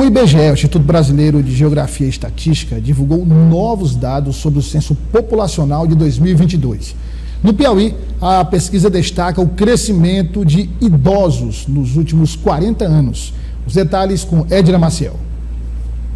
IBGE, o Instituto Brasileiro de Geografia e Estatística, divulgou novos dados sobre o censo populacional de 2022. No Piauí, a pesquisa destaca o crescimento de idosos nos últimos 40 anos. Os detalhes com Edna Maciel.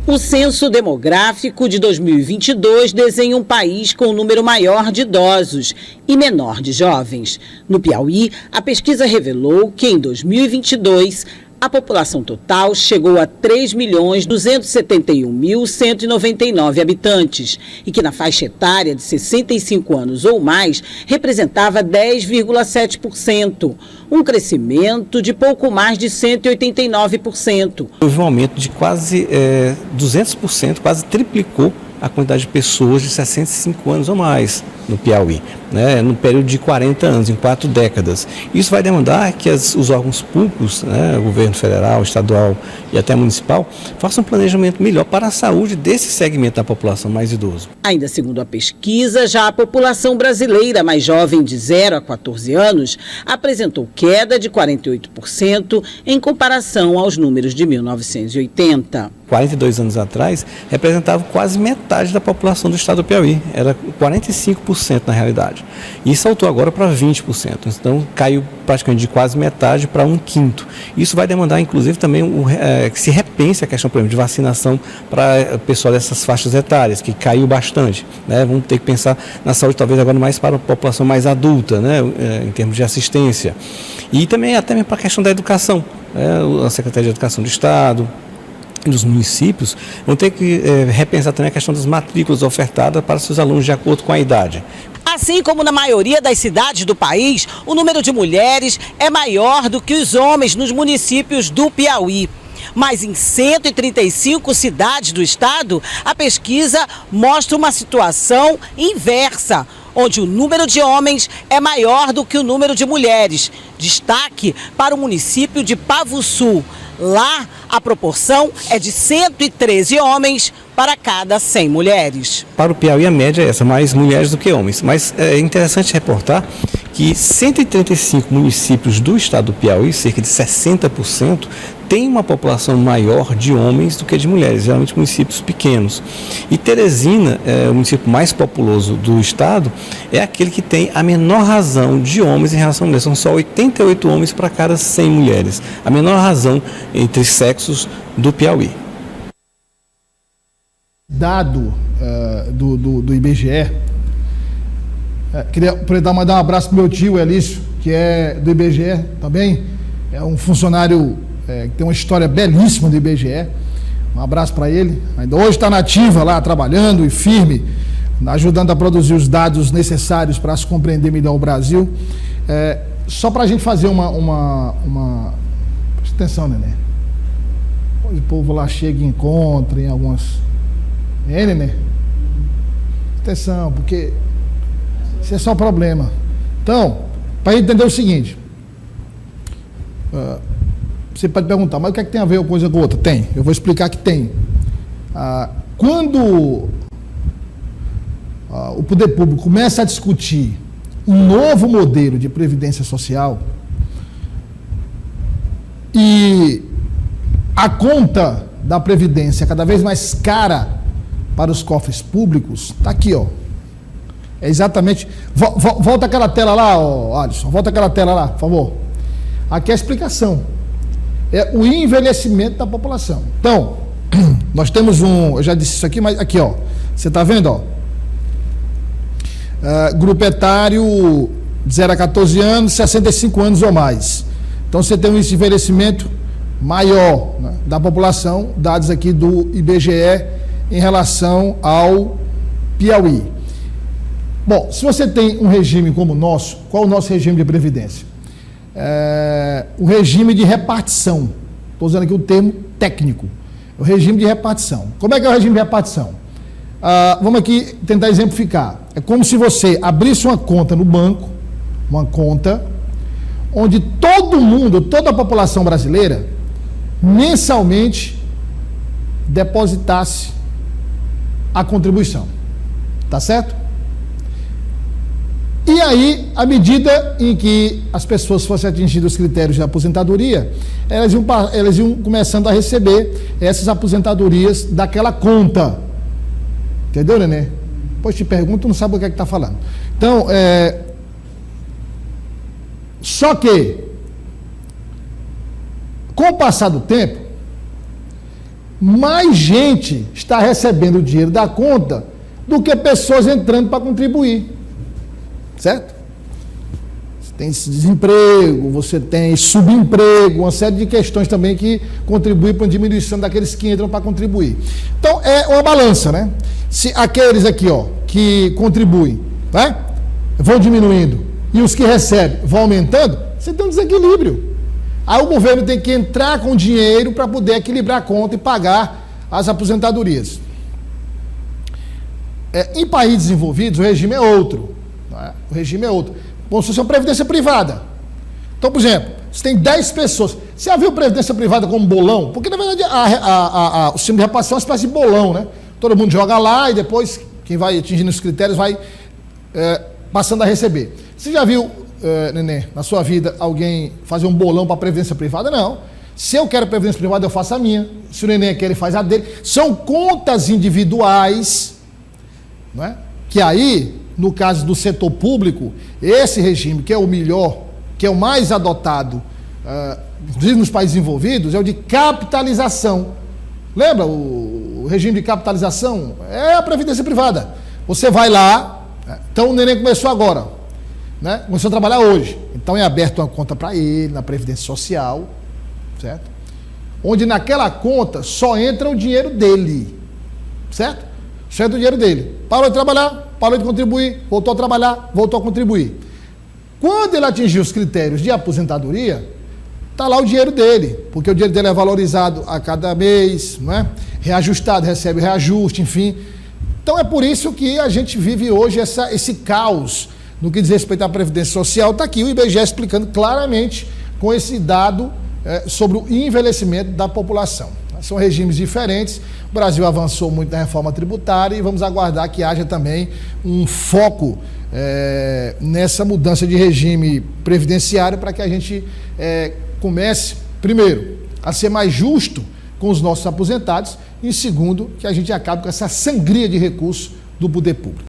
O censo demográfico de 2022 desenha um país com um número maior de idosos e menor de jovens. No Piauí, a pesquisa revelou que em 2022, a população total chegou a 3.271.199 habitantes e que na faixa etária de 65 anos ou mais representava 10,7%, um crescimento de pouco mais de 189%. Houve um aumento de quase 200%, quase triplicou a quantidade de pessoas de 65 anos ou mais no Piauí, né, no período de 40 anos, em 4 décadas. Isso vai demandar que os órgãos públicos, né, o governo federal, estadual e até municipal, façam um planejamento melhor para a saúde desse segmento da população mais idoso. Ainda segundo a pesquisa, já a população brasileira mais jovem de 0 a 14 anos apresentou queda de 48% em comparação aos números de 1980. 42 anos atrás, representava quase metade da população do estado do Piauí, era 45% na realidade. E saltou agora para 20%, então caiu praticamente de quase metade para 1/5. Isso vai demandar, inclusive, também que se repense a questão, por exemplo, de vacinação para o pessoal dessas faixas etárias, que caiu bastante, né? Vamos ter que pensar na saúde, talvez agora mais para a população mais adulta, né? Em termos de assistência. E também até mesmo para a questão da educação, a Secretaria de Educação do Estado, dos municípios, vão ter que repensar também a questão das matrículas ofertadas para seus alunos de acordo com a idade. Assim como na maioria das cidades do país, o número de mulheres é maior do que os homens nos municípios do Piauí. Mas em 135 cidades do estado, a pesquisa mostra uma situação inversa, onde o número de homens é maior do que o número de mulheres. Destaque para o município de Pavussu. Lá, a proporção é de 113 homens para cada 100 mulheres. Para o Piauí, a média é essa, mais mulheres do que homens. Mas é interessante reportar que 135 municípios do estado do Piauí, cerca de 60%, têm uma população maior de homens do que de mulheres, geralmente municípios pequenos. E Teresina, o município mais populoso do estado, é aquele que tem a menor razão de homens em relação a mulheres. São só 88 homens para cada 100 mulheres. A menor razão entre sexos do Piauí. Dado do IBGE, queria mandar um abraço para o meu tio Elício, que é do IBGE também, é um funcionário que tem uma história belíssima do IBGE. Um abraço para ele. Ainda hoje está na ativa lá, trabalhando e firme, ajudando a produzir os dados necessários para se compreender melhor o Brasil. Só para a gente fazer uma... Presta atenção, Nenê. O povo lá chega e encontra em algumas... Nenê? Atenção, porque esse é só o problema. Então, para entender o seguinte... Você pode perguntar, mas o que é que tem a ver uma coisa com outra? Tem, eu vou explicar que tem. Quando o poder público começa a discutir um novo modelo de previdência social e a conta da previdência é cada vez mais cara para os cofres públicos, está aqui, ó. É exatamente... Volta aquela tela lá, Alisson, volta aquela tela lá, por favor. Aqui é a explicação. É o envelhecimento da população. Então, nós temos eu já disse isso aqui, mas aqui, ó, você está vendo, ó, grupo etário de 0 a 14 anos, 65 anos ou mais. Então, você tem um índice de envelhecimento maior, né, da população, dados aqui do IBGE em relação ao Piauí. Bom, se você tem um regime como o nosso, qual é o nosso regime de previdência? O regime de repartição. Estou usando aqui o termo técnico. O regime de repartição. Como é que é o regime de repartição? Vamos aqui tentar exemplificar. É como se você abrisse uma conta no banco, uma conta onde todo mundo, toda a população brasileira, mensalmente depositasse a contribuição. Tá certo? E aí, à medida em que as pessoas fossem atingidas os critérios de aposentadoria, elas iam começando a receber essas aposentadorias daquela conta. Entendeu, Nenê? Depois te pergunto, não sabe o que é que está falando. Então, só que, com o passar do tempo, mais gente está recebendo o dinheiro da conta do que pessoas entrando para contribuir. Certo? Você tem desemprego, você tem subemprego, uma série de questões também que contribuem para a diminuição daqueles que entram para contribuir. Então, é uma balança, né? Se aqueles aqui, ó, que contribuem, né, vão diminuindo e os que recebem vão aumentando, você tem um desequilíbrio. Aí o governo tem que entrar com dinheiro para poder equilibrar a conta e pagar as aposentadorias. Em países desenvolvidos, o regime é outro. O regime é outro. Como se fosse uma previdência privada. Então, por exemplo, você tem 10 pessoas. Você já viu previdência privada como bolão? Porque, na verdade, o sistema de repartição é uma espécie de bolão, né? Todo mundo joga lá e depois, quem vai atingindo os critérios vai passando a receber. Você já viu, Nenê, na sua vida, alguém fazer um bolão para previdência privada? Não. Se eu quero previdência privada, eu faço a minha. Se o Nenê quer, ele faz a dele. São contas individuais, não é? Que aí, no caso do setor público, esse regime, que é o melhor, que é o mais adotado, inclusive nos países envolvidos, é o de capitalização. Lembra o regime de capitalização? É a previdência privada. Você vai lá, então o Neném começou agora, né? Começou a trabalhar hoje. Então é aberta uma conta para ele, na Previdência Social, certo? Onde naquela conta só entra o dinheiro dele, certo? Só entra o dinheiro dele. Parou de trabalhar, parou de contribuir, voltou a trabalhar, voltou a contribuir. Quando ele atingir os critérios de aposentadoria, está lá o dinheiro dele, porque o dinheiro dele é valorizado a cada mês, não é? Reajustado, recebe reajuste, enfim. Então é por isso que a gente vive hoje esse caos no que diz respeito à Previdência Social. Está aqui o IBGE explicando claramente com esse dado sobre o envelhecimento da população. São regimes diferentes. O Brasil avançou muito na reforma tributária e vamos aguardar que haja também um foco nessa mudança de regime previdenciário para que a gente comece, primeiro, a ser mais justo com os nossos aposentados e, segundo, que a gente acabe com essa sangria de recursos do poder público.